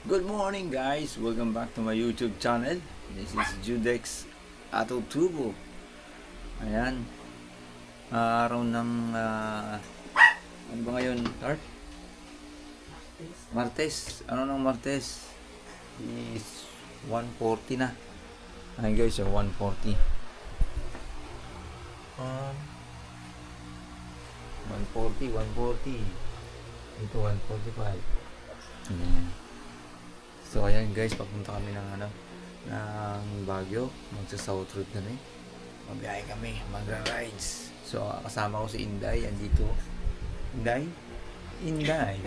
Good morning guys! Welcome back to my YouTube channel. This is Judex Ato Tubo. Ayan. Araw ng ano ba ngayon, Tart? Martes. Ano ng Martes? Is 1:40 na. Ayan guys, so 1:40. 1:40. Ito 1:45. Ayan. So ayan guys, papunta kami ng Baguio. Magsa-South Road kami. Mabiyahe kami, magra-rides. So kasama ko si Inday, andito. Inday? Hi,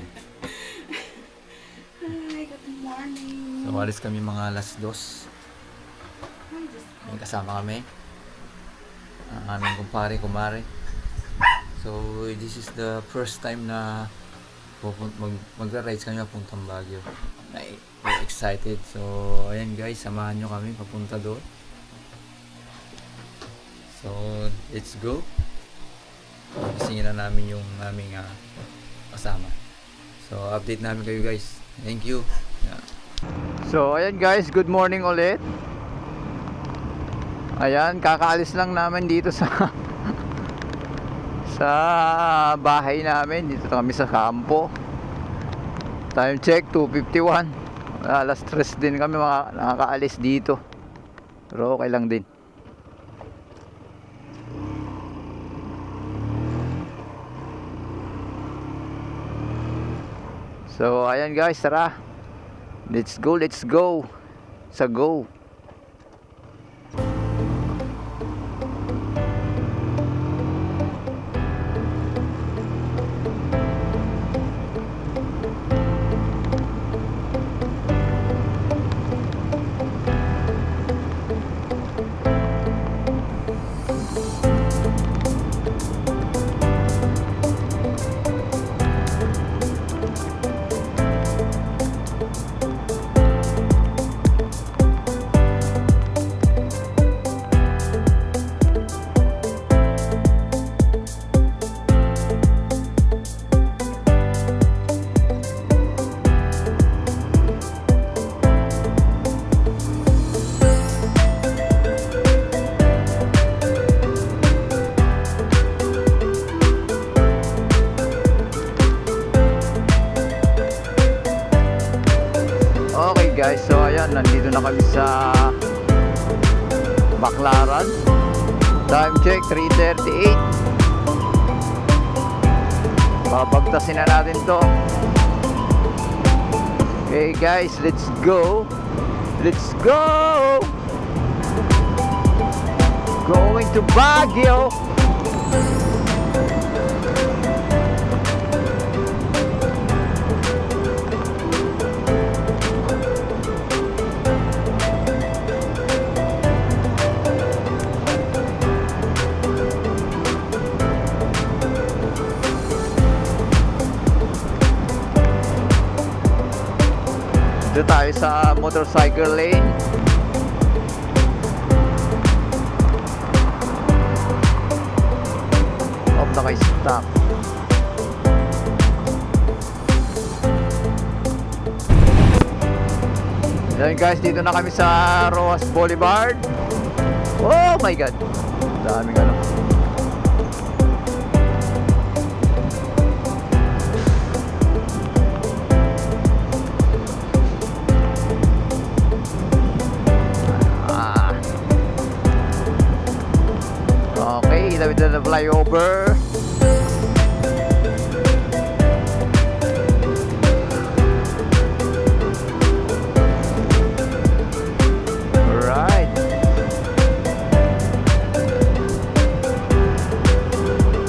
good morning. So alis kami mga alas 2. May kasama kami. Ang aming kumare. So this is the first time na magra-rides kami papuntang Baguio. We're excited. So ayan guys, samahan nyo kami papunta doon. So let's go. Isingin na namin yung aming kasama. So update namin kayo guys. Thank you. Yeah. So ayan guys, good morning ulit. Ayan, kakaalis lang namin dito sa sa bahay namin. Dito kami sa kampo. Time check 2:51. Alas 3 din kami nakakaalis dito. Pero okay lang din. So ayan guys, tara. Let's go. Sa go. Guys, so ayan, nandito na kami sa Baclaran. Time check 3:38. Babagtasin na natin to. Okay guys, let's go. Going to Baguio. Dito tayo sa motorcycle lane. Off na kayo stop. Yan guys, dito na kami sa Rojas Boulevard. Oh my god, daming ano. With the flyover. Alright.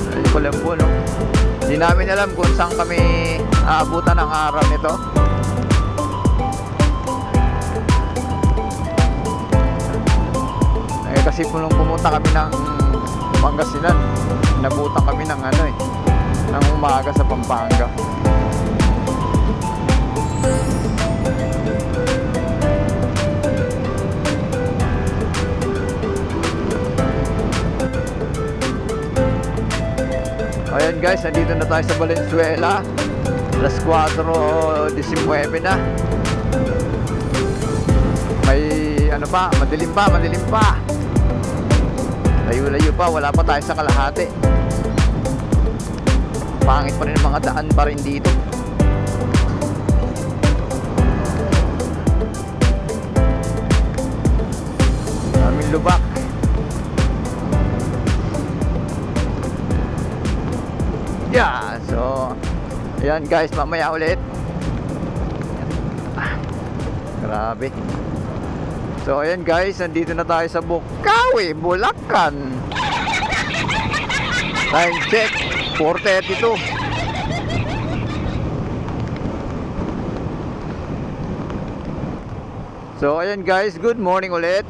Hindi ko alam po, no? Hindi namin alam kung saan kami aabutan ng araw nito. Kasi nung pumunta kami ng Pangasinan, nabutan kami ng ng umaga sa Pampanga. Ayan guys, nandito na tayo sa Valenzuela. Alas 4:19 na. May ano pa, madilim pa, madilim pa. Layo-layo pa, wala pa tayo sa kalahati. Pangit pa rin ang mga daan pa rin dito. Daming lubak. Yeah, so ayan guys, mamaya ulit. Grabe. So ayan guys, nandito na tayo sa Bukawi, Bulacan. Time check, 4:32. So ayan guys, good morning ulit.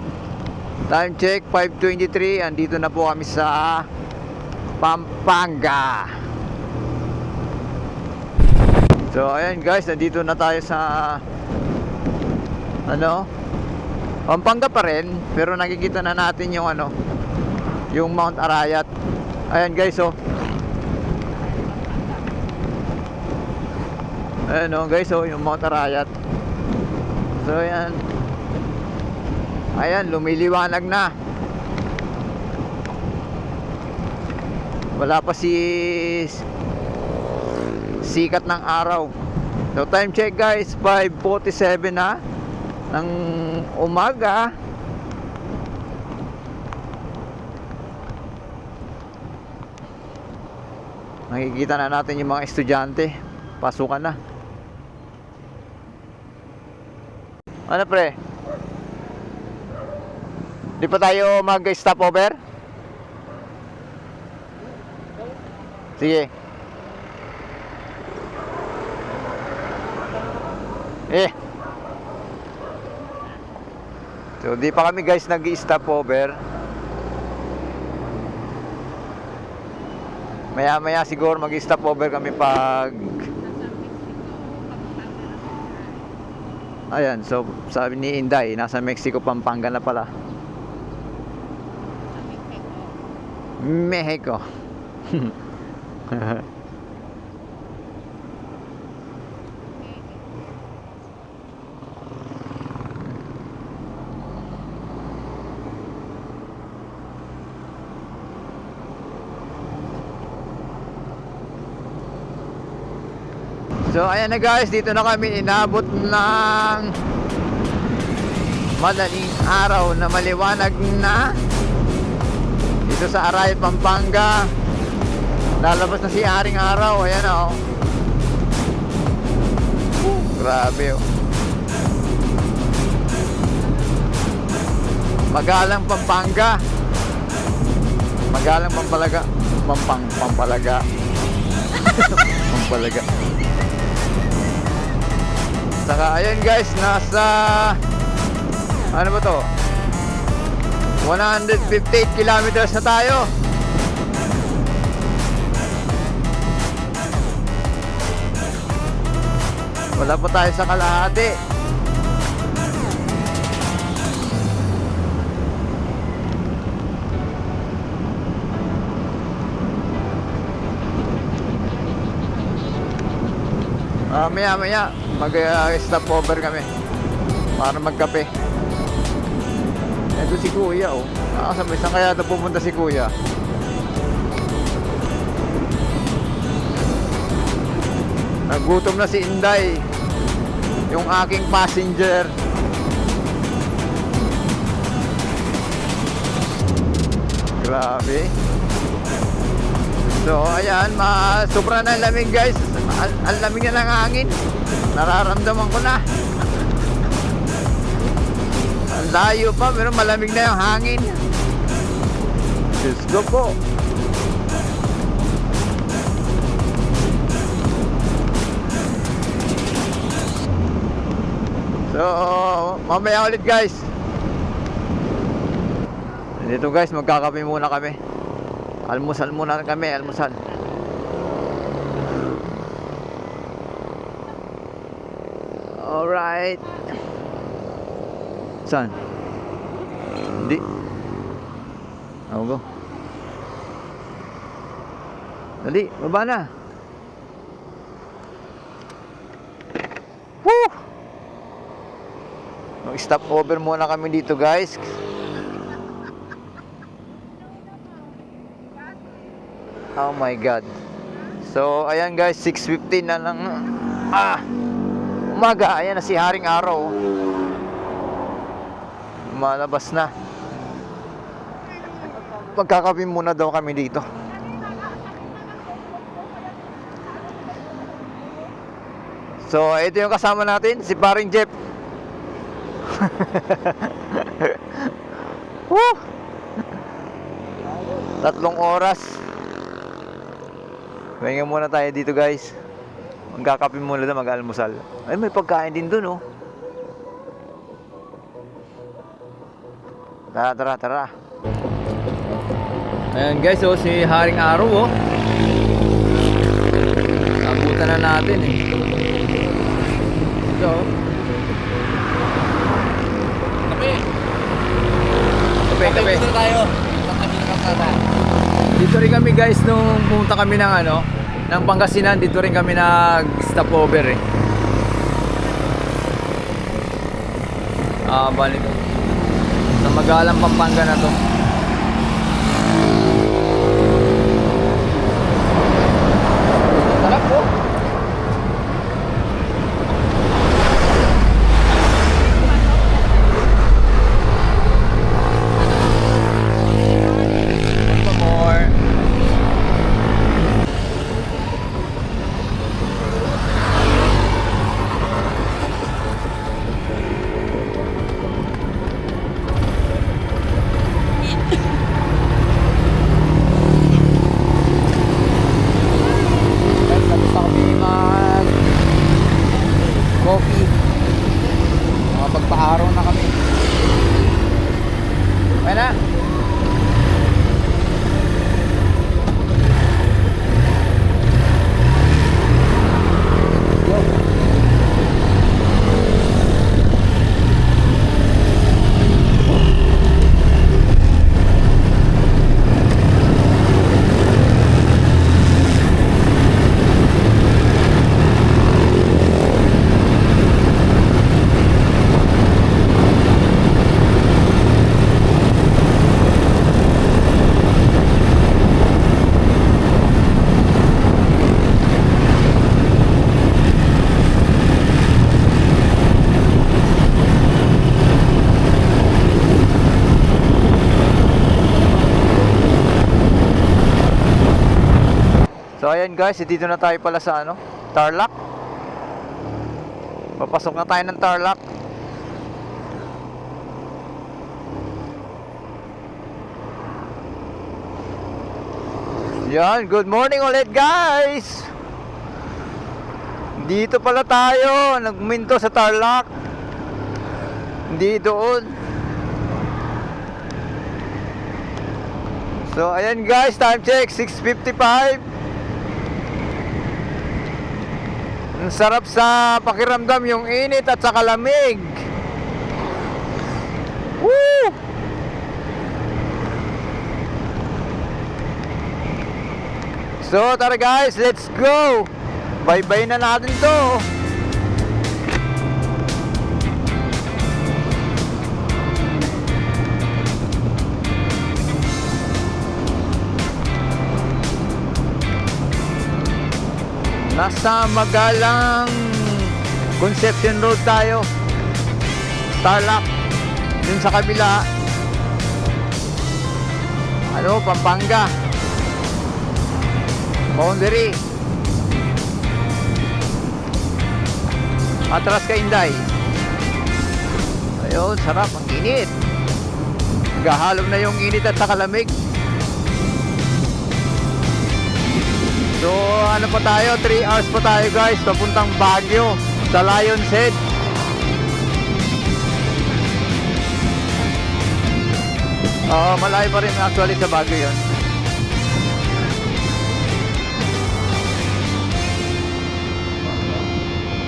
Time check, 5:23. Andito na po kami sa Pampanga. So ayan guys, nandito na tayo sa Pampanga pa rin, pero nakikita na natin yung yung Mount Arayat. Ayan guys, oh. Ayan guys, oh, yung Mount Arayat. So ayan. Ayan, lumiliwanag na. Wala pa sikat ng araw. So time check guys, 5:47 na ng umaga. Nakikita na natin yung mga estudyante. Pasukan na. Ano pre? Di pa tayo mag-stop over? Sige. So di pa kami guys nag-stop over. Maya maya siguro mag-stop over kami pag ayan, so sabi ni Inday, nasa Mexico, Pampanga na pala. Mexico. So ayan na guys, dito na kami, inabot ng madaling araw na maliwanag na dito sa Arayat, Pampanga. Lalabas na si Haring Araw. Ayan o. Grabe o. Magalang Pampanga. Magalang Pampalaga. Pampalaga. Pampalaga. Saka ayun guys, nasa ano ba to, 158 kilometers na tayo. Wala pa tayo sa kalahati. Maya mag-stop over kami para magkape. Ito si Kuya oh. Nakasabay, saan kaya ito pupunta si Kuya? Nagutom na si Inday, yung aking passenger. Grabe. So ayan, sobra na lamig guys. Ang lamig na ng hangin. Nararamdaman ko na. Ang layo pa pero malamig na yung hangin. Diyos ko po. So mamaya ulit guys. Dito guys, magkakape muna kami. Almusal muna kami, almusal. Alright. Saan? Hindi. Ako go. Dali, baba na. Woo! Mag-stop over muna kami dito, guys. Oh my God. So, ayan guys, 6:15 na lang. Umaga. Ayan na si Haring Araw. Malabas na. Magkakape muna daw kami dito. So, ito yung kasama natin, si Paring Jeff. Woo! 3 oras. Pahinga muna tayo dito, guys. Magkakape muna daw, mag-almusal. Ay, may pagkain din dun, oh. Tara. Ayan guys, oh, si Haring Araw, oh. Sabutan na natin, eh. So, kape. Dito tayo. Kami na kasama. Dito rin kami guys, nung pumunta kami ng ng Pangasinan, dito rin kami nag-stopover, eh. Balik. Sa Magalang, Pampanga na to. Sarap po. More. Coffee. Makapagpa-araw na kami. Kaya na. So ayan guys, dito na tayo pala sa Tarlac. Papasok na tayo ng Tarlac. Yan, good morning ulit guys. Dito pala tayo, nagminto sa Tarlac. Hindi doon. So ayan guys, time check 6:55. Ang sarap sa pakiramdam, yung init at saka lamig. Woo! So tara guys, let's go. Bye-bye na natin to. Nasa Magalang Conception Road tayo. Tarlac. Dun sa kabila, Pampanga boundary. Atras ka Inday. Ayun, sarap, ang init. Naghahalog na yung init at saka lamig. So pa tayo, 3 hours pa tayo guys, papuntang Baguio sa Lion's Head. Malayo pa rin actually sa Baguio yun.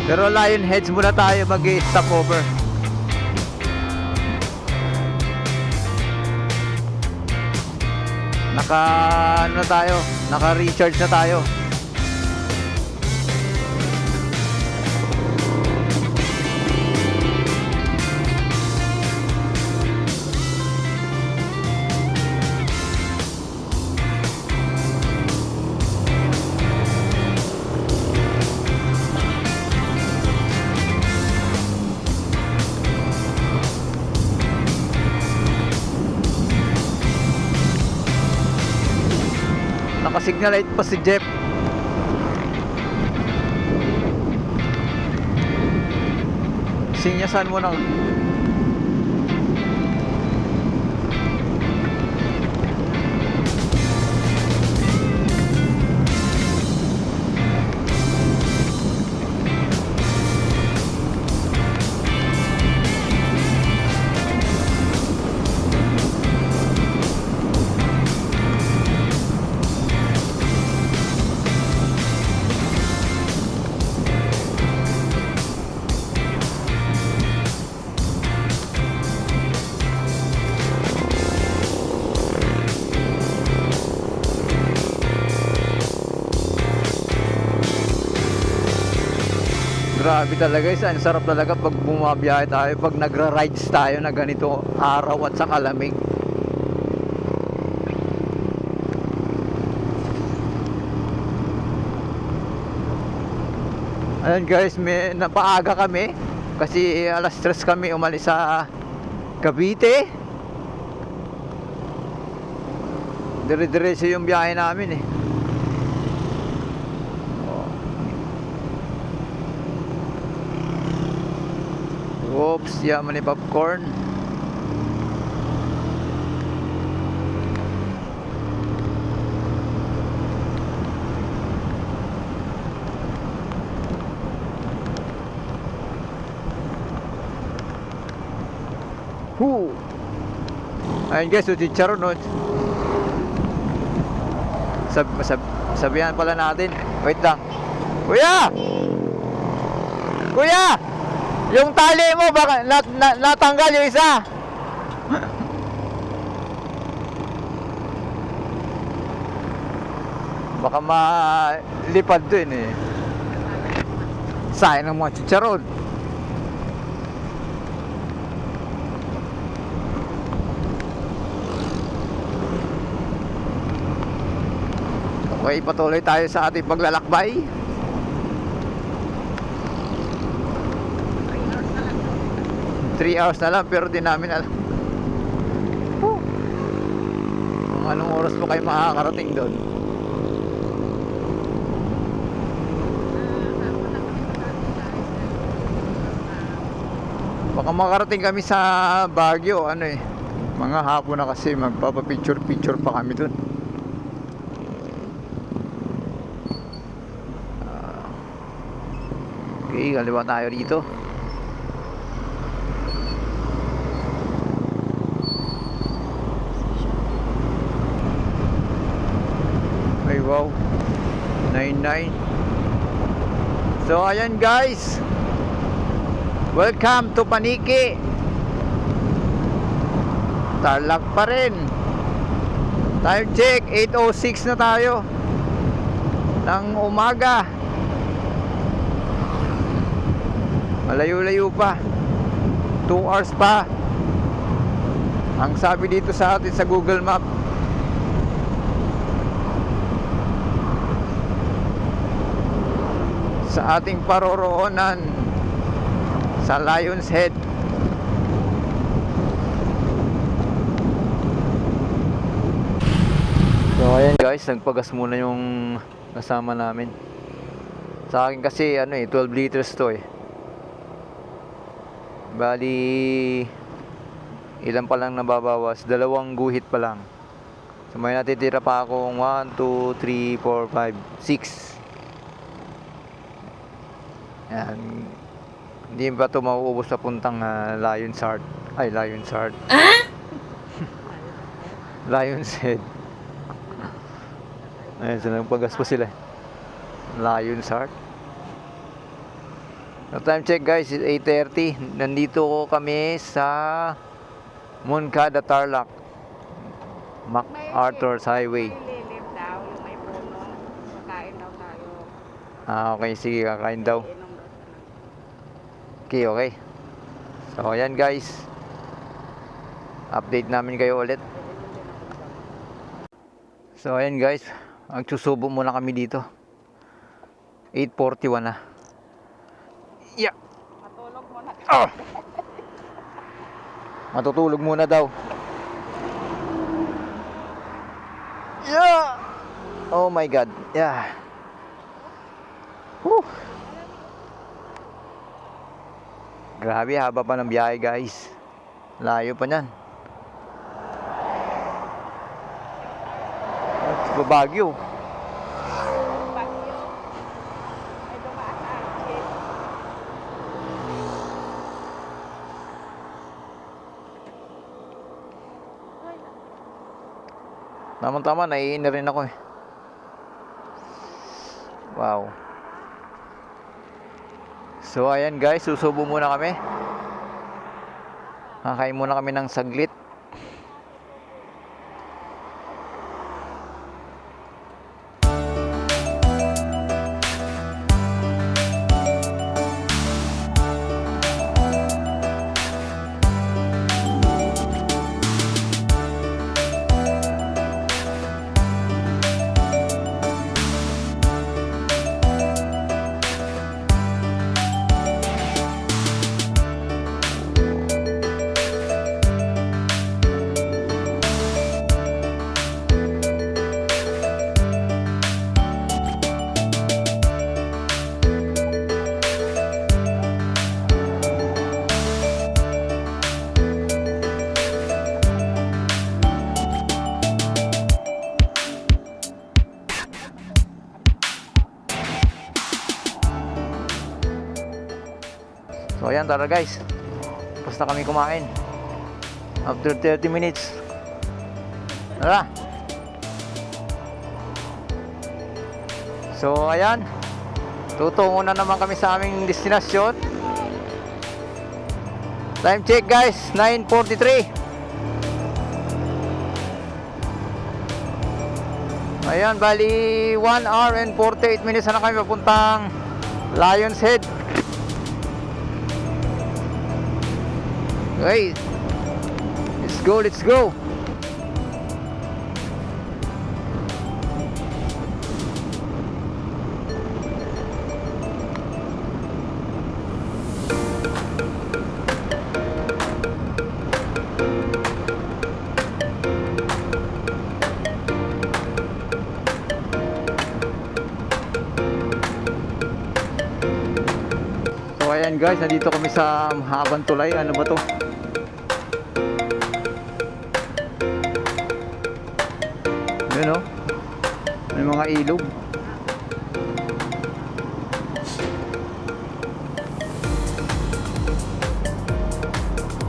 Pero Lion Heads muna tayo mag-stop over. Naka-recharge na tayo. signal light pa si Jeff. Sinyasan mo na. Grabe talaga guys, ang sarap talaga pag bumabiyahe tayo, pag nagra-rides tayo na ganito araw at sa kalamig. Ayun guys, may napaaga kami kasi alas 3 kami umalis sa Cavite. Dire-diretso yung biyahe namin eh. Oops, yaman ni popcorn. Woo! Ayun guys, so chicharon no. Sabihan pala natin. Wait lang. Kuya! Kuya! Yung tali mo baka natanggal yung isa. Baka malipad din eh. Sayang ng mga chicharon. Okay, patuloy tayo sa ating paglalakbay. 3 hours na lang pero di namin alam kung anong oras po kayo makakarating doon. Baka makarating kami sa Baguio ano eh, mga hapon na kasi magpapapicture pa kami doon. Okay, kaliwa tayo dito. Ay wow, 99. So ayan guys, welcome to Paniki. Tarlac pa rin. Time check 8:06 na tayo ng umaga. Malayo-layo pa, 2 hours pa ang sabi dito sa atin sa Google Map. Sa ating paroroonan sa Lion's Head. So ayan guys, nagpagas muna yung kasama namin. Sa akin kasi ano eh, 12 liters to eh. Bali ilan pa lang nababawas, 2 guhit pa lang. So may natitira pa akong 1, 2, 3, 4, 5, 6. Yan. Hindi pa ito mauubos papuntang Lion's Heart. Ay, Lion's Heart. Lion's Head. Ayan, so nagpagas pa sila. Lion's Heart. So time check guys, is 8:30. Nandito kami sa Moncada, Tarlac, MacArthur's Highway. Lilim daw, yung may puno. Makain daw tayo. Okay, sige, kakain daw. Okay, okay. So ayan guys, update namin kayo ulit. So ayan guys, magsusubo muna kami dito. 8:41 na. Yeah. Matulog muna. Oh! Matutulog muna daw. Yeah! Oh my God. Yeah. Whew. Grabe, haba pa ng biyahe guys. Layo pa niyan. Sa Baguio. Bagyo. Ay, dumaan sa akin. Tama-tama, naiinip na rin ako eh. Wow. So ayan guys, susubo muna kami. Kakain muna kami ng saglit. So ayan, tara guys. Tapos na kami kumain. After 30 minutes. Tara. So ayan. Tutungo na naman kami sa aming destinasyon. Time check guys, 9:43. Ayan, bali 1 hour and 48 minutes na kami papuntang Lion's Head. Okay, let's go, let's go. So ayan guys, nandito kami sa Habang Tulay. Ano ba to? Yun o, may mga ilog.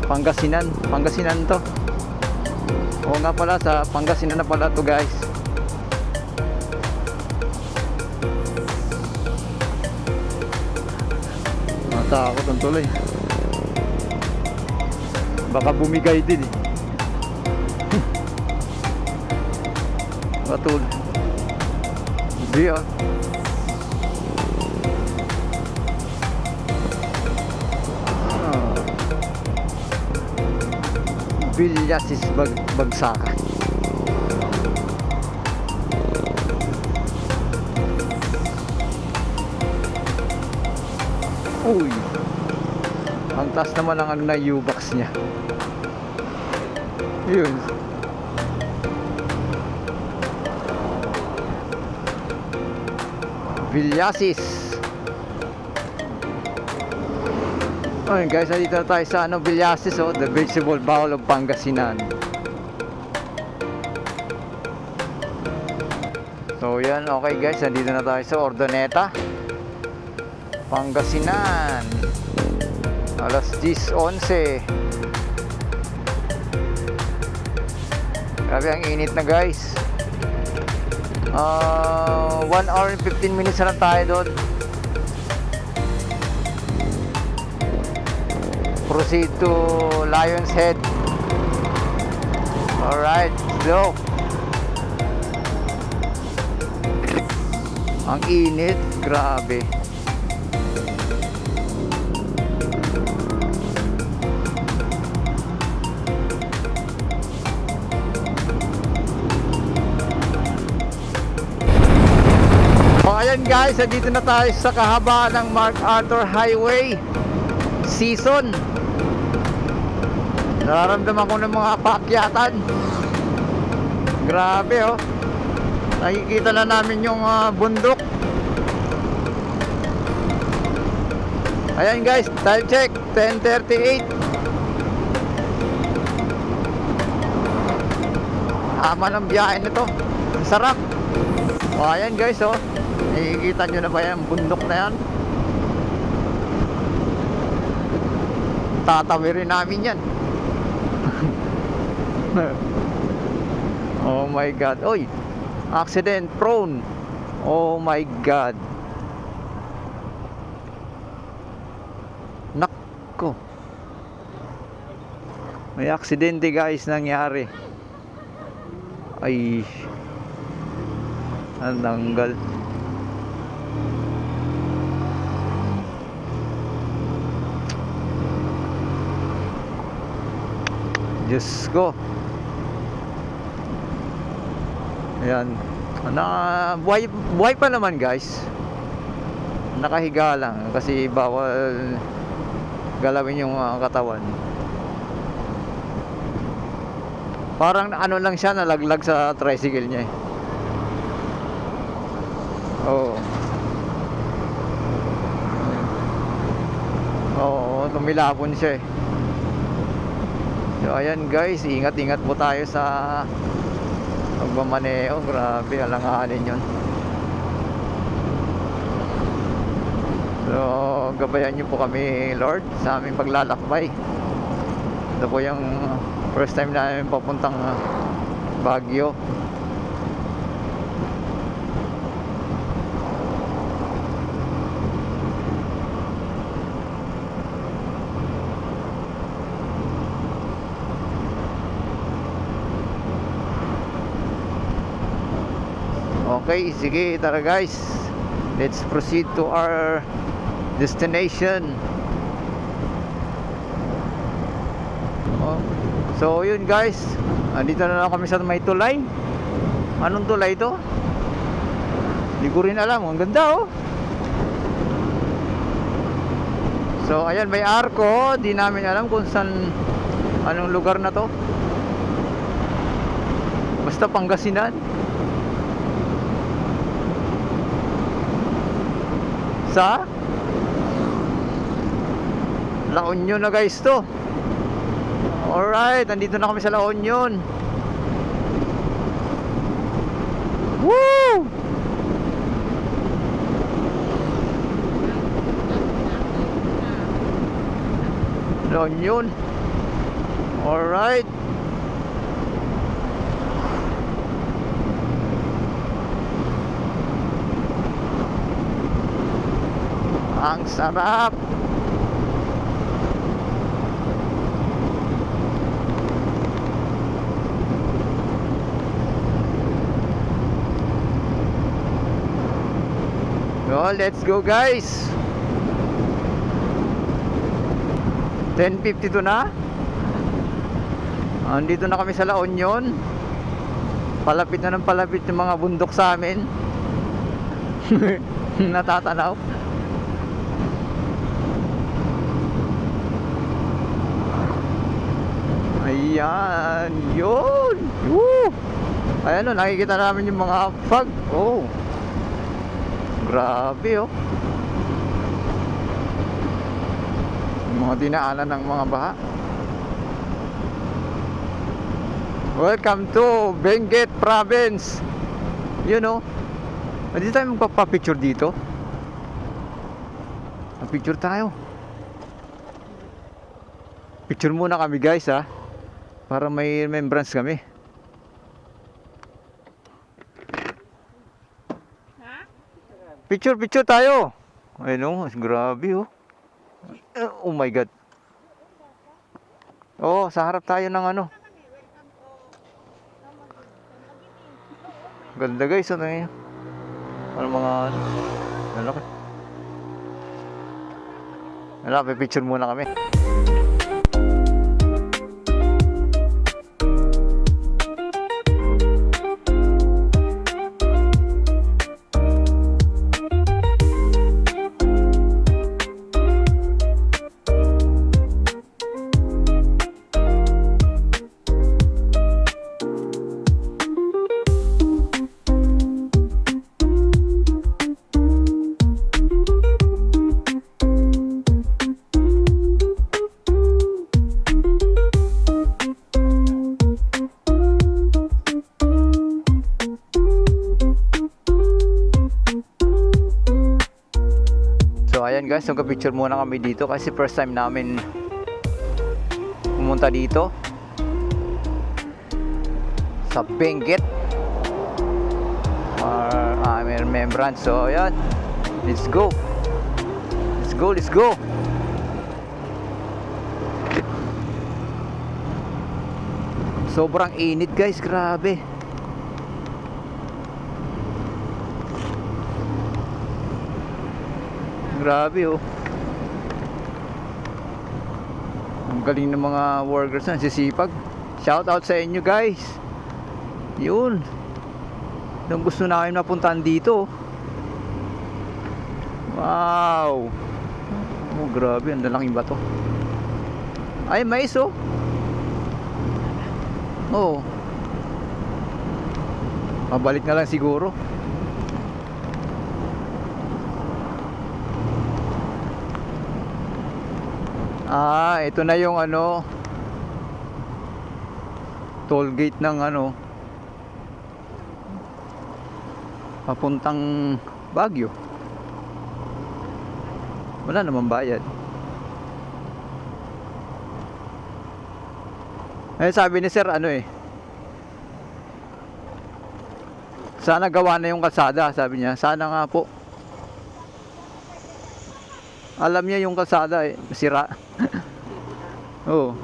Pangasinan, Pangasinan to. Oo nga pala, sa Pangasinan na pala to guys. Natakot ang tuloy. Baka bumigay din eh. Batul. Dia. Vilyasis Bagsakan. Uy. Ang taas naman ang na U-box niya. Yun. Vilyasis. Ayun guys, dito na tayo sa Vilyasis, oh, the vegetable bowl of Pangasinan. So yan, okay guys, nandito na tayo sa Ordoneta, Pangasinan. Alas 10:11. Grabe ang init na guys. 1 hour and 15 minutes na lang tayo doon. Proceed to Lion's Head. Alright, let's go. Ang init, grabe. Ayan guys, dito na tayo sa kahabaan ng MacArthur Highway season. Nararamdaman ko ng mga paakyatan. Grabe oh. Nakikita na namin yung bundok. Ayan guys, time check 10:38. Tama ng biyahe nito. Ang sarap. O ayan guys, oh. Nakikita nyo na ba yan? Bundok na yan. Tatawirin namin yan. Oh my god. Oy, accident prone. Oh my god. Nako. May aksidente guys nangyari. Ay, ang tanggal. Diyos ko. Ayan. Buhay pa naman guys. Nakahiga lang kasi bawal galawin yung katawan. Parang ano lang siya, nalaglag sa tricycle niya eh. Oo. Oo, tumilapon siya eh. So ayan guys, ingat-ingat po tayo sa pagmamaneo. Grabe, alanganin yun. So gabayan niyo po kami Lord sa aming paglalakbay. Ito po yung first time namin papuntang Baguio. Okay, sige, tara guys. Let's proceed to our destination. Oh. So yun guys, andito na lang kami sa may tulay. Anong tulay to? Hindi ko rin alam, ang ganda oh. So ayan, may arko. Di namin alam kung saan, anong lugar na to. Basta Pangasinan. Sa La Union na guys to. Alright, nandito na kami sa La Union. Woo! La Union. Alright. Ang sarap. So, let's go guys. 10:52 na. Andito na kami sa La Union. Palapit na ng palapit yung mga bundok sa amin. Natatanaw. Ayan, yun. Woo! Ayan o, nakikita namin yung mga fog. Oh, grabe oh. Yung mga dinaanan ng mga baha. Welcome to Benguet Province. You know, hindi tayo magpapapicture dito. Picture tayo. Picture muna kami guys ha, para may remembrance kami. Picture tayo. Ayun oh, grabe oh. Oh my god. Oh, sa harap tayo ng ano. Ganda guys, ano yun? Ano mga ano? Lalaki. Lalaki, picture muna kami. guys, nagka-picture muna kami dito kasi first time namin pumunta dito sa Benguet may remembrance. So ayan, let's go. Sobrang init guys, grabe. Grabe oh. Ang galing ng mga workers na sisipag. Shout out sa inyo guys. Yun. Yung gusto namin mapuntahan dito. Wow. Oh, grabe, ang lalaking bato. Ay, mais oh. Oh. Mabalik na lang siguro. Ito na yung ano, toll gate ng ano, papuntang Baguio. Wala naman bayad. Ay, sabi ni sir ano sana gawa na yung kalsada, sabi niya. Sana nga po. Alam niya yung kalsada sira. Oh.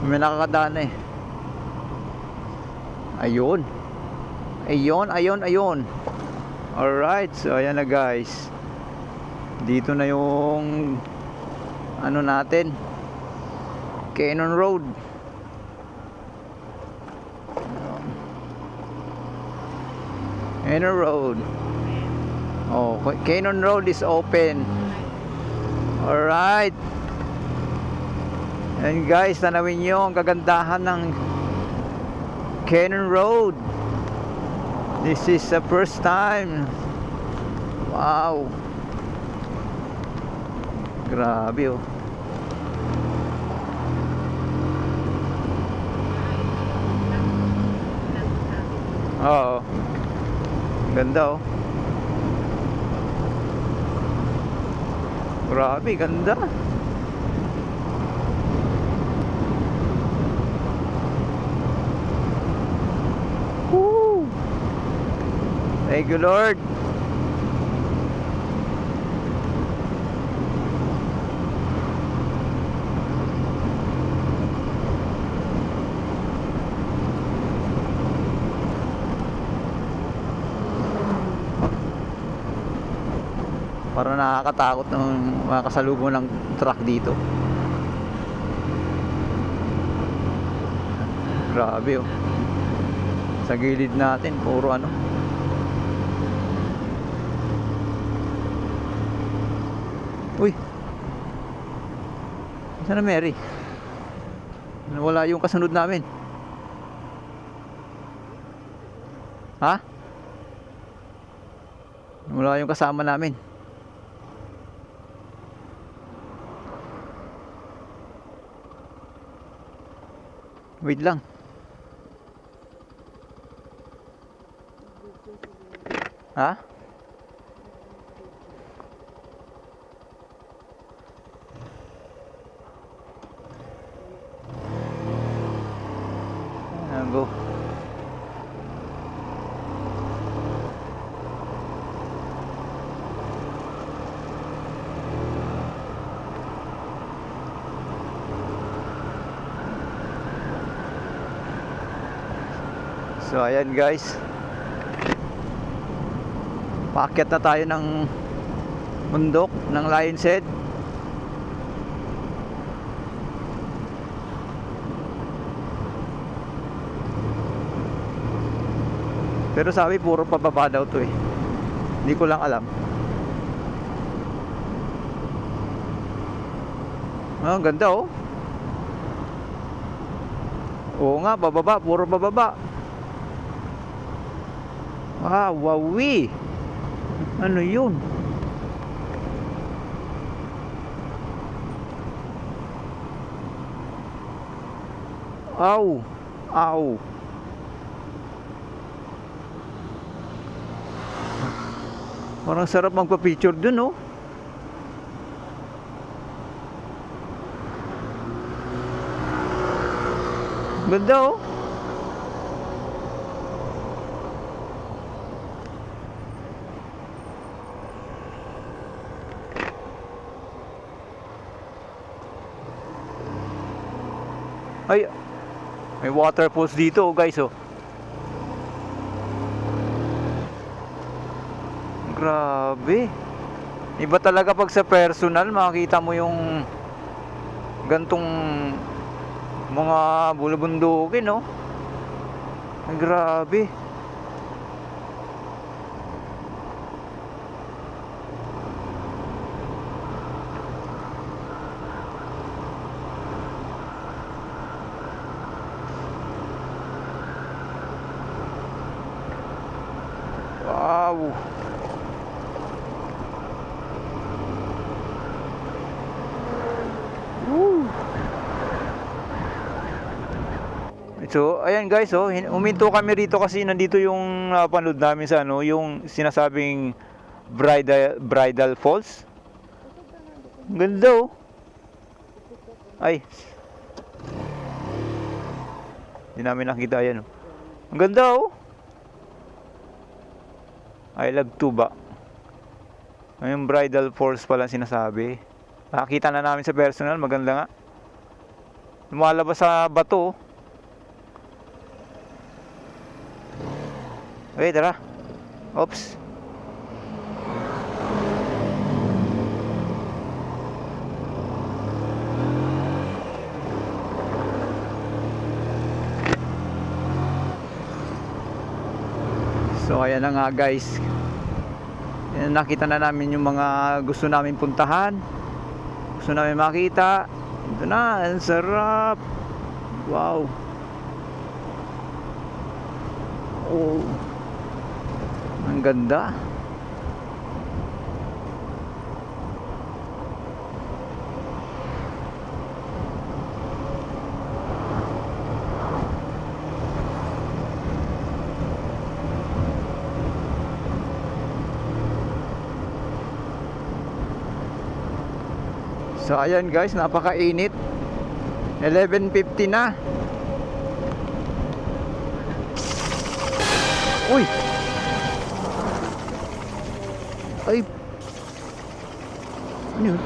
May nakakadaan Ayun. Alright, so ayan na guys. Dito na yung ano natin, Cannon Road. Oh, Cannon Road is open. Alright. And guys, tanawin nyo ang kagandahan ng Cannon Road. This is the first time. Wow. Grabe oh. Oo. Ganda oh. Grabe, ganda. Woo! Thank you, Lord. Para nakakatakot ng mga kasalubong ng truck dito. Grabe oh. Sa gilid natin puro ano. Uy. Saan na Mary? Wala yung kasunod namin. Ha? Wala yung kasama namin. Wait lang. Ha? Go. So ayan guys, paakyat na tayo ng bundok ng Lion's Head. Pero sabi puro pababa daw to hindi ko lang alam. Ang ganda oh. Oo nga, bababa, puro bababa. Wow, wawi. Ano yun? Aw. Parang sarap magpa-picture dun, oh. Ganda, oh. Ay, may waterfalls dito, oh, guys, oh. Grabe. Iba talaga pag sa personal, makikita mo yung gantong mga bulubundukin, no? Ay, grabe. Wow. Woo. So, ayan guys, oh, huminto kami rito kasi nandito yung napanood namin sa ano, yung sinasabing Bridal Falls. Ang ganda, oh. Ay. Hindi namin nakita yan, oh. Ang ganda, oh. I love Tuba. Yung Bridal Falls pala sinasabi. Nakakita na namin sa personal, maganda nga. Lumalabas sa bato, oh. Okay, tara. Oops. So ayan na nga guys. Ayan, nakita na namin yung mga gusto namin puntahan. Gusto namin makita. Ito na, ang sarap. Wow. Oh. Ang ganda. So ayan guys, napakainit. 11:50 na. Uy. Ay. Ano yun?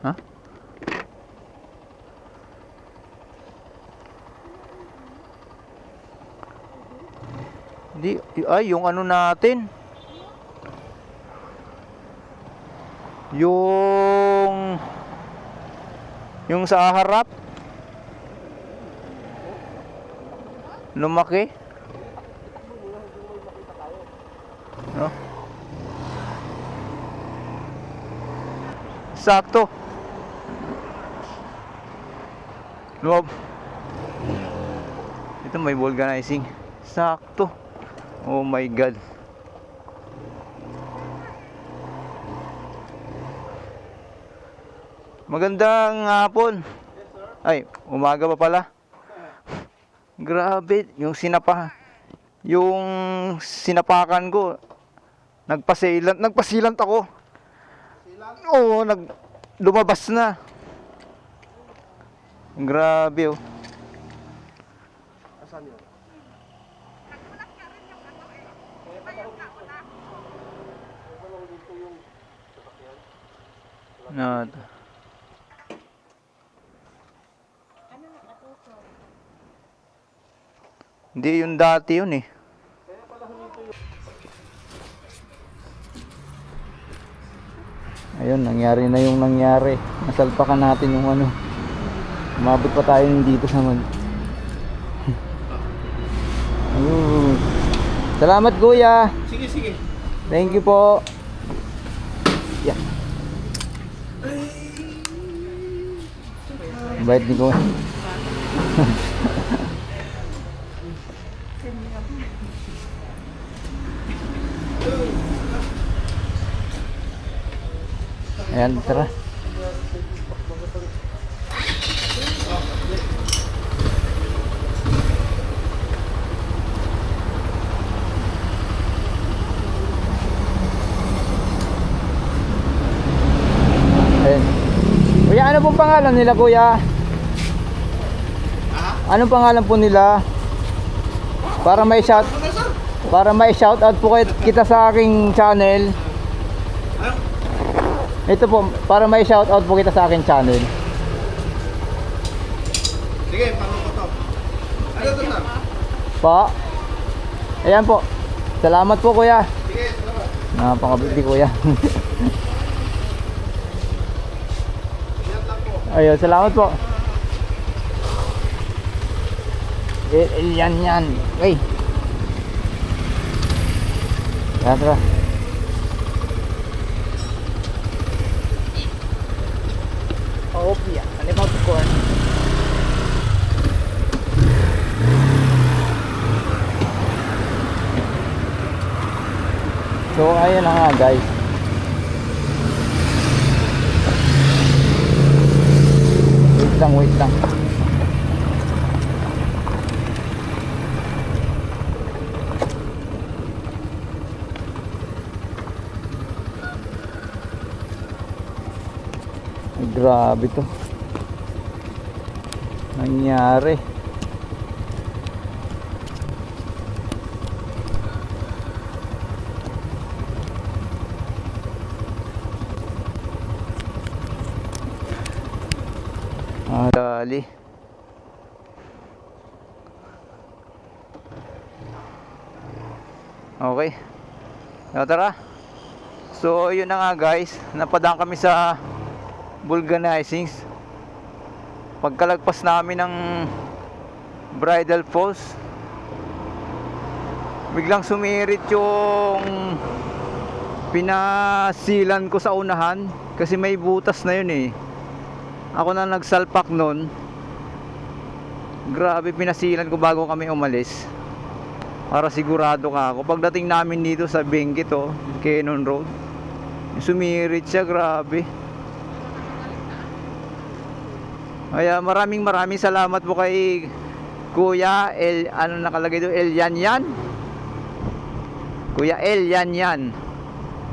Ha? Di, ay, yung ano natin. Yung sa harap. Lumaki. No? Sakto. Lumab. Ito may vulcanizing. Sakto. Oh my God. Magandang hapon. Ay, umaga pa pala. Grabe, yung sinapakan ko. Nagpasilant ako. Oo, lumabas na. Grabe, oh. Asan yun? No. Hindi, yung dati yun eh. Ayun, nangyari na yung nangyari. Nasalpakan natin yung ano. Umabot pa tayo dito sa Ayun. Salamat kuya. Sige, sige. Thank you po. Yeah. Bait ni kuya. Ayan, tara. Ayan. Kuya, ano pong pangalan nila, kuya? Anong pangalan po nila? Para may shout out po kita sa aking channel. Ito po, para may shout out po kita sa aking channel. Sige, paano ko to? Ano to, sir? Po. Ayan po. Salamat po, kuya. Sige, salamat. Napakabiti, kuya. Yan lang po. Ayun, salamat po. Yan. Okay. Tara. Opia. Ano ba popcorn? So, ayan na nga, guys. Wait lang. Ay, grabe to. Nangyari. Dali. Okay. Tara. So, yun na nga, guys. Napadaan kami sa vulcanizing. Pagkalagpas namin ng Bridal Falls, biglang sumirit yung pinasilan ko sa unahan kasi may butas na yun eh. Ako na nagsalpak nun. Grabe, pinasilan ko bago kami umalis para sigurado ka ako. Pagdating namin dito sa Benguet, Cannon Road, sumirit siya, grabe. Kaya maraming salamat po kay Kuya El, ano nakalagay doon, El Yan. Kuya El Yan.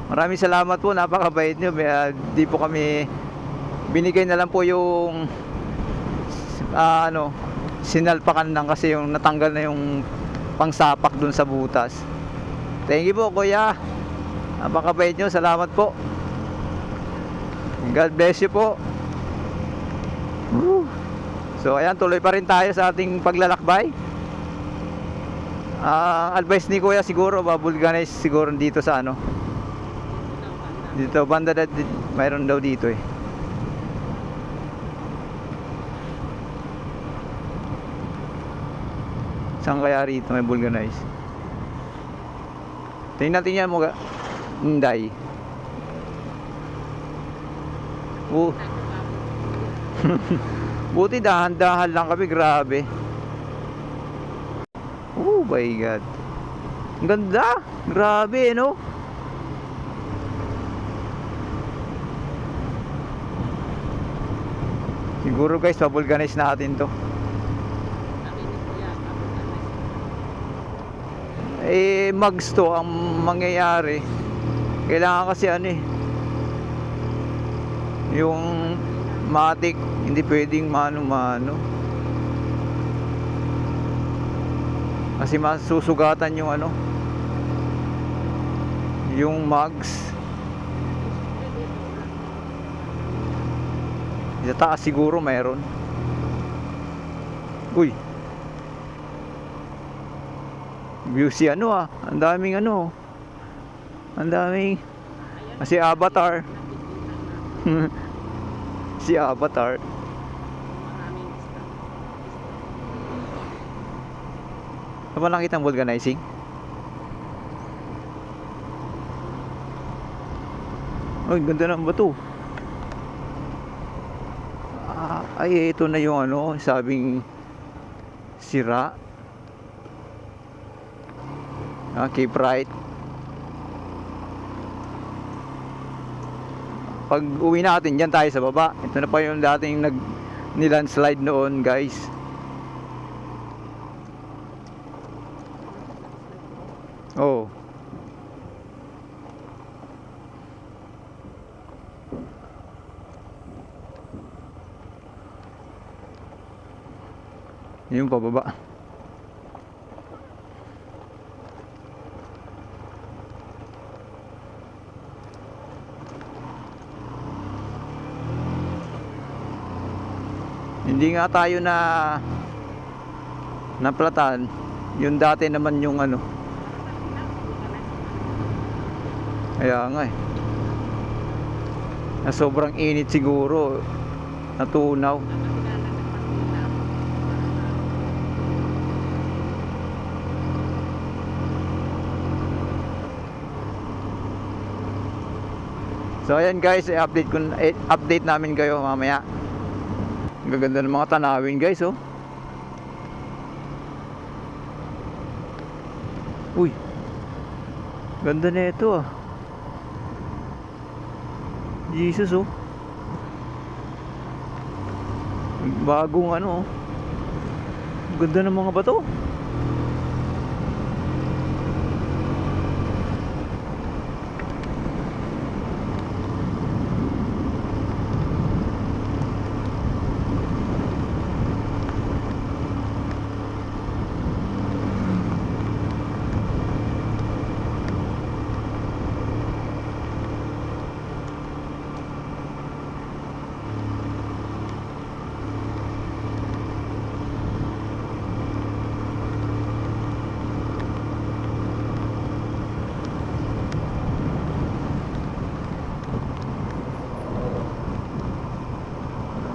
Maraming salamat po, napakabait niyo. Di po kami binigay na lang po yung sinalpakan lang kasi yung natanggal na yung pangsapak dun sa butas. Thank you po, Kuya. Napakabait niyo, salamat po. God bless you po. Woo. So ayan, tuloy pa rin tayo sa ating paglalakbay. Advice ni Kuya siguro, babulganize siguro dito sa dito banda, mayroon daw dito eh. Saan kaya rito may vulcanize? Tingnan natin yan mga Hinday. Buti dahan-dahan lang kami, grabe. Oh my God. Ang ganda, grabe no. Siguro guys, pabulganize natin to. Mags to ang mangyayari. Kailangan kasi yung matic, hindi pwedeng mano-mano kasi masusugatan yung yung mags. Sa taas siguro mayroon. Uy, beauty ang daming ang daming si Avatar. Si Avatar. Ano ba nakita ang vulcanizing? Ay, ganda ng bato. Ay, ito na yung sabing Sira. Keep right. Pag uwi natin, dyan tayo sa baba. Ito na pa yung dating nilandslide noon, guys. Oh. Yung pababa. Hindi nga tayo naplatan. Yung dati naman yung ano. Kaya nga eh. Na sobrang init siguro. Natunaw. So ayan guys, update namin kayo mamaya. Ang gaganda ng mga tanawin guys, oh. Uy. Ganda na ito ah. Jesus, oh. Bagong ano, oh. Ganda ng mga bato.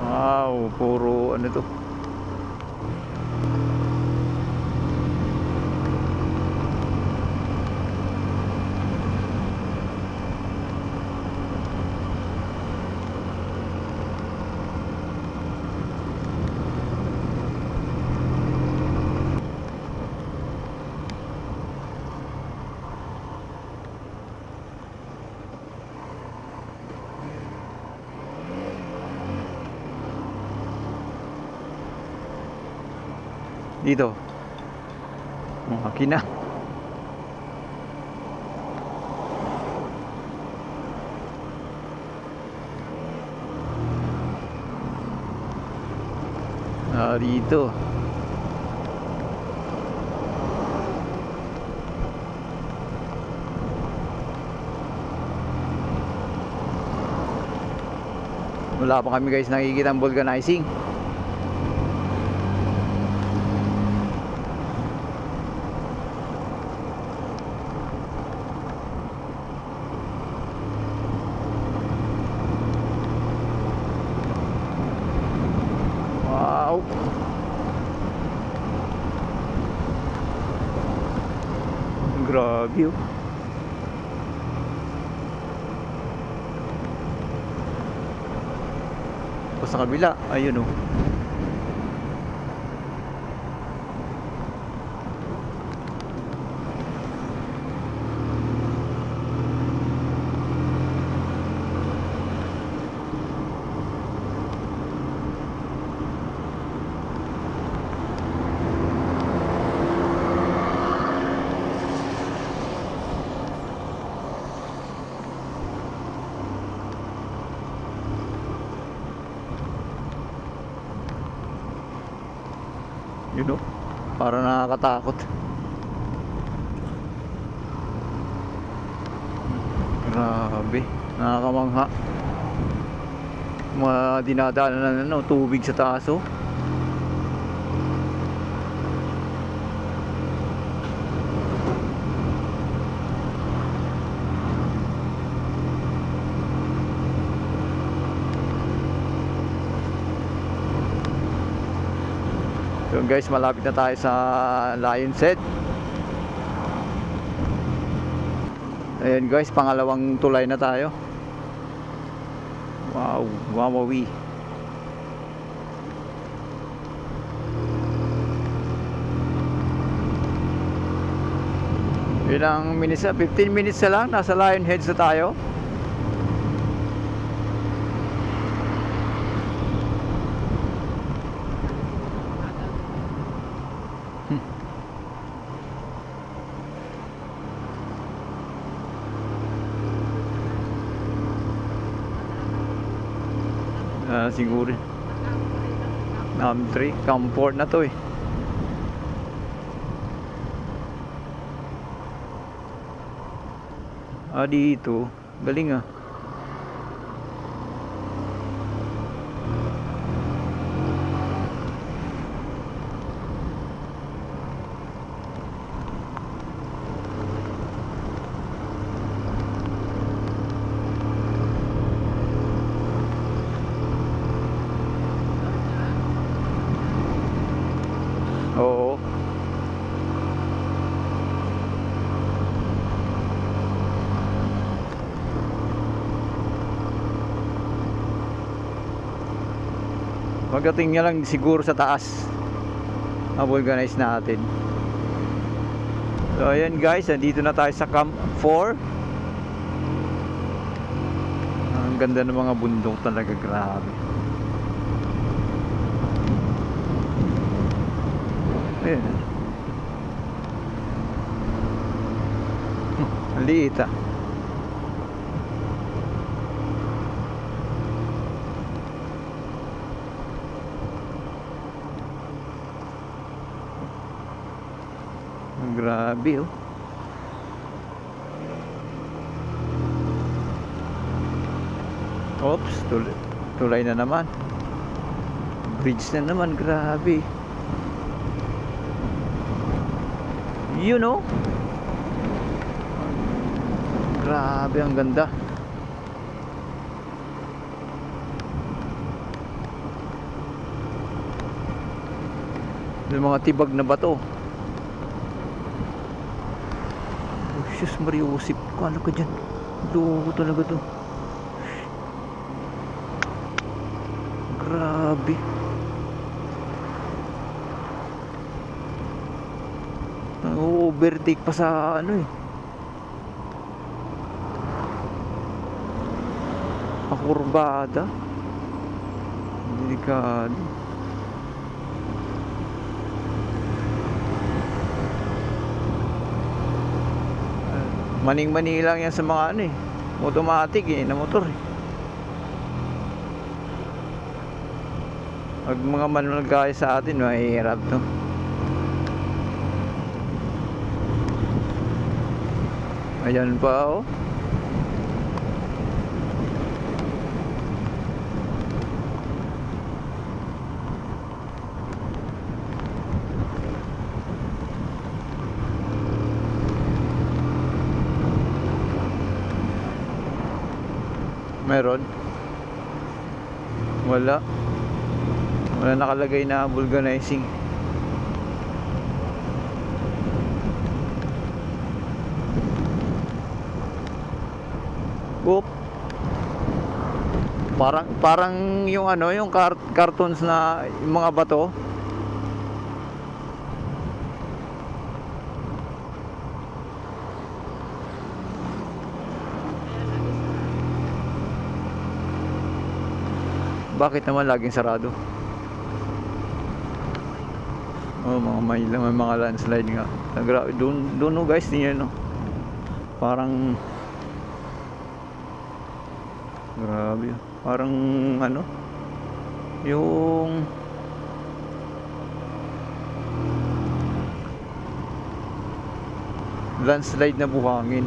Wow, puro ano to. Dito. Makina. Dito. Wala pa kami guys nakikita ang vulcanizing. Wow. Grabe, oh. Tapos sa kabila, ayun, oh. Yun, oh. Para nakakatakot. Grabe, nakakamangha. Mga dinadaanan na tubig sa taas, oh. So guys, malapit na tayo sa Lion's Head. Ayan guys, pangalawang tulay na tayo. Wow, wawawi. Ilang minutes na? 15 minutes na lang. Nasa Lionheads na tayo. Siguro Nam 3 comfort na to eh. Dito galing ah. Oo. Pagdating niya lang siguro sa taas, vulcanize natin. So ayan guys, nandito na tayo sa Camp 4. Ang ganda ng mga bundok talaga, grabe. Ayan. Ang liit ah. Grabe oh. Oops, tulay na naman. Bridge na naman, grabe. You know? Grabe, ang ganda. Yung mga tibag na bato. Sus, Mariusip. Kala ko dyan. Loko talaga to. Grabe. Overtake pa sa ano eh. Pakurbada. Delikado. Maning-mani lang yan sa mga ano eh, automatic eh, na motor eh. Pag mga manual gaya sa atin, mahihirap to. Ayan pa oh. Meron? Wala. Wala nakalagay na vulcanizing. Oop. Parang yung ano, yung cartoons na yung mga bato. Bakit naman laging sarado? Oh, may mga landslide nga. Grabe, doon no guys, niyo no. Parang grabe. Parang ano? Yung landslide na buhangin.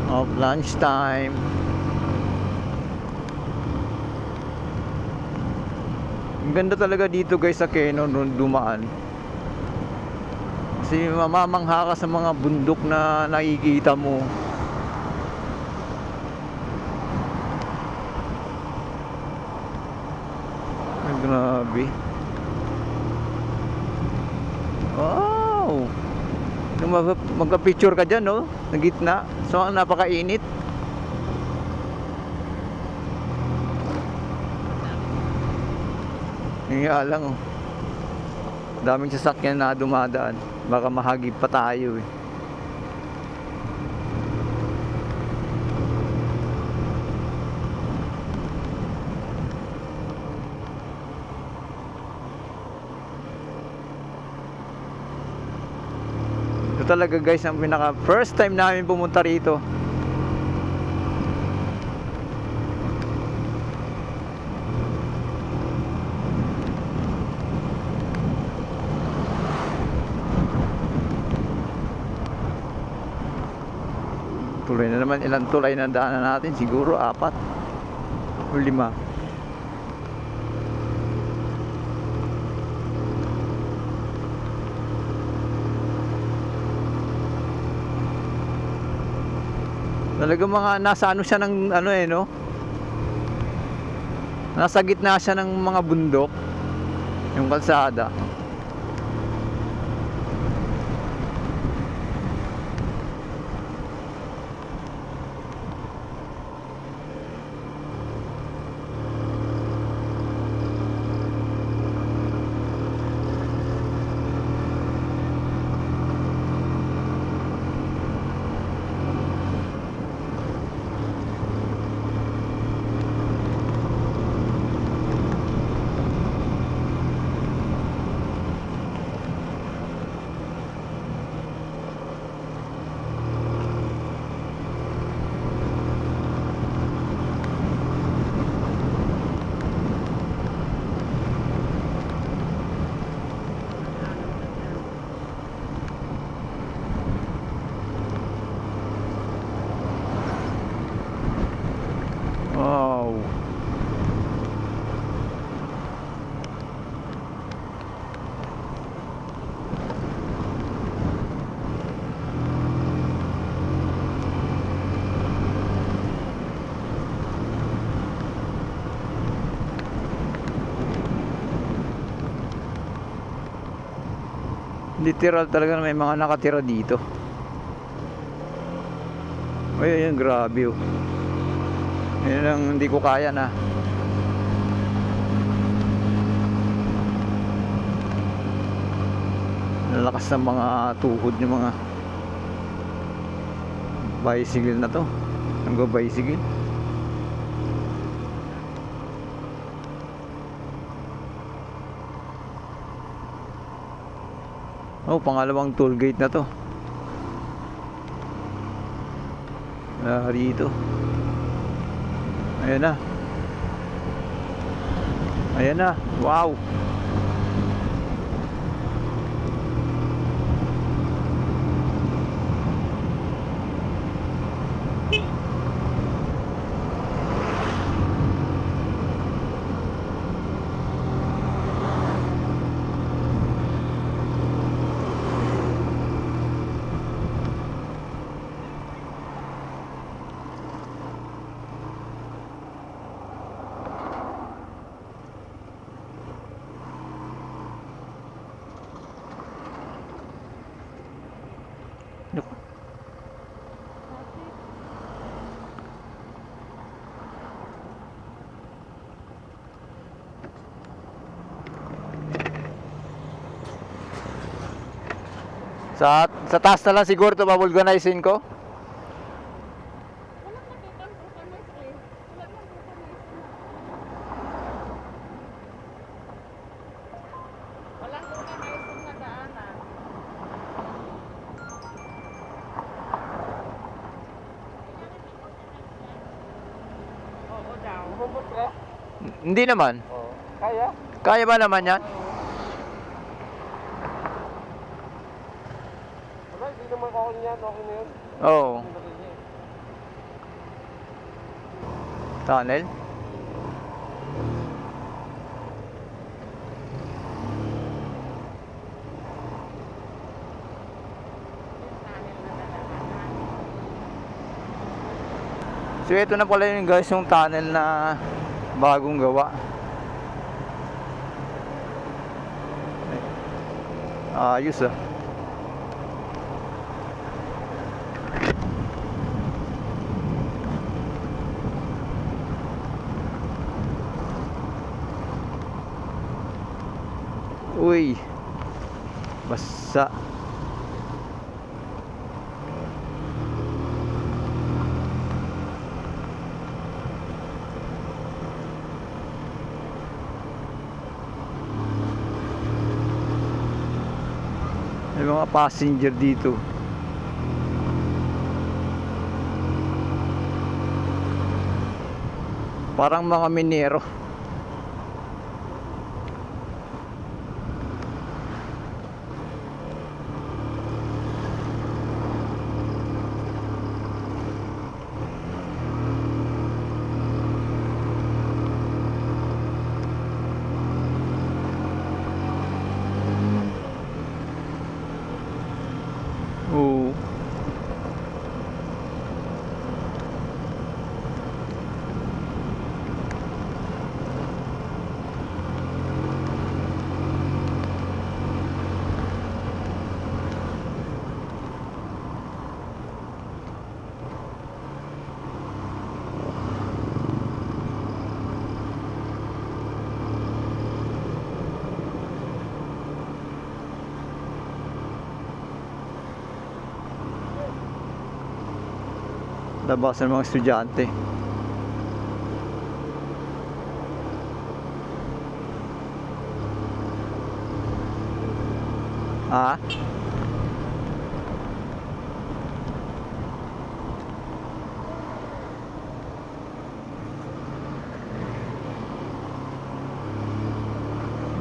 Of lunchtime. Ang ganda talaga dito guys sa Quezon nung dumaan. Kasi mamamangha ka sa mga bundok na nakikita mo. Grabe. Wow! Nung magka-picture ka dyan, no? Sa gitna. So, napakainit. Nga lang, oh. Daming sasakyan na dumadaan. Baka mahagip pa tayo, eh. Ito talaga, guys, ang pinaka first time namin pumunta rito. Tuloy na naman, ilang tulay na daanan natin? Siguro 4 o 5. Talaga mga nasa ano siya ng ano, eh, no? Nasa gitna siya ng mga bundok, yung kalsada. Wow. Literal talaga na may mga nakatira dito. Ay, ayun, grabe, oh. Yan ang hindi ko kaya na. Lalakas ng mga tuhod ng mga bicycle na to. Nagbo-bicycle. Oh, pangalawang toll gate na to. Rito. Ayan na. Ayan na. Wow. Sa taas na lang siguro ito babulganisin ko. Walang nakitang vulcanize eh. Wala nang vulcanize na. Walang vulcanize na daanan. Oo daw. Umabot ka? Hindi naman. Oo. Kaya? Kaya ba naman yan? Wala, hindi naman ako niyan. Okay na yun. Oo. Tunnel. So ito na pala yung guys, yung tunnel na bagong gawa. Ayos ah. Uy, basa. May mga passenger dito. Parang mga minero. Oo. Labas ng mga estudyante. Ah?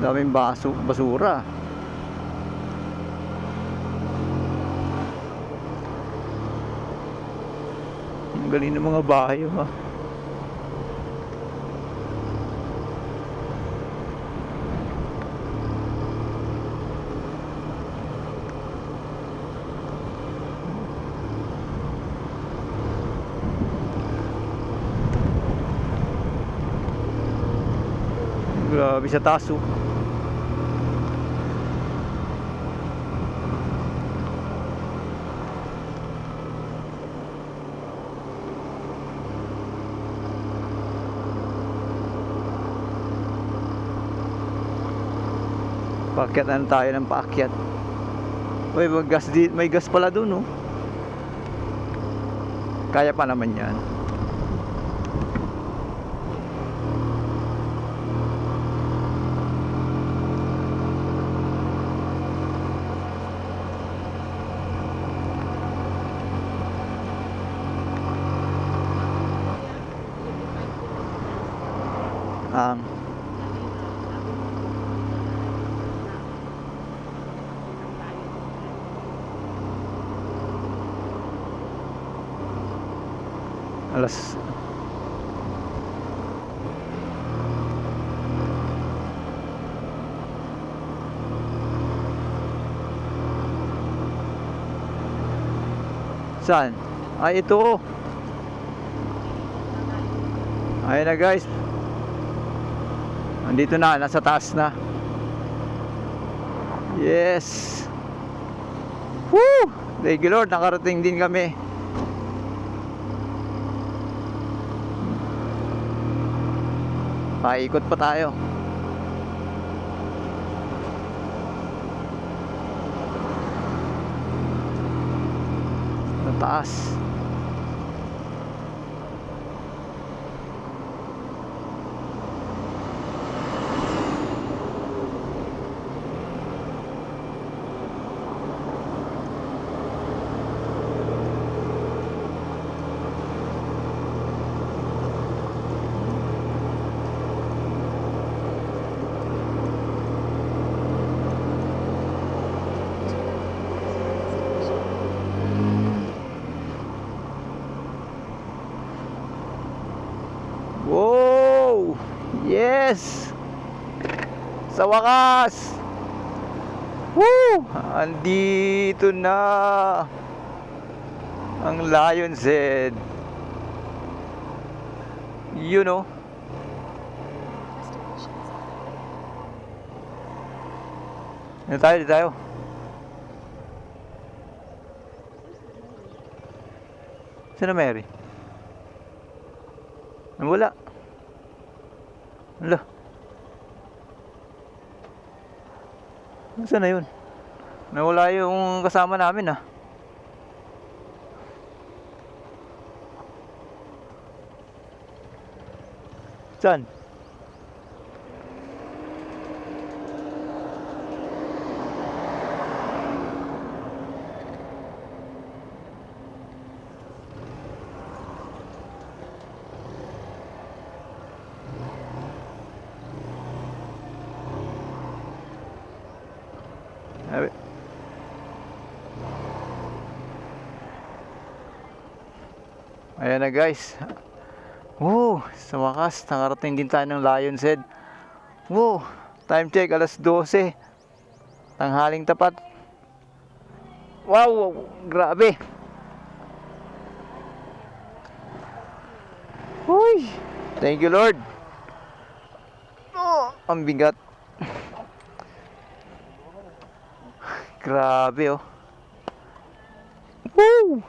Daming basura. Ang galing ng mga bahay, ha. Grabe sa taas, oh. Paakyat tayo ng paakyat. Uy, may gas pala dun, oh. Kaya pa naman yan. Ang alas saan? Ay, ito. Ayun na, guys. Andito na, nasa taas na. Yes. Woo! Thank you, Lord, nakarating din kami. Paikot pa tayo. Sa taas. Wow! Yes! Sa wakas! Woo! Andito na ang Lion's Head. You know? Dito tayo, dito tayo. Saan na Mary? Nawala. Wala. Saan na yun? Nawala yung kasama namin ah. Saan? Sabi. Ayan na guys. Wow, sa wakas nakarating din tayo ng Lion's Head. Wow, time check alas 12. Tanghaling tapat. Wow, grabe. Uy, thank you Lord. Oh, ang bigat. Grabe oh. Woo!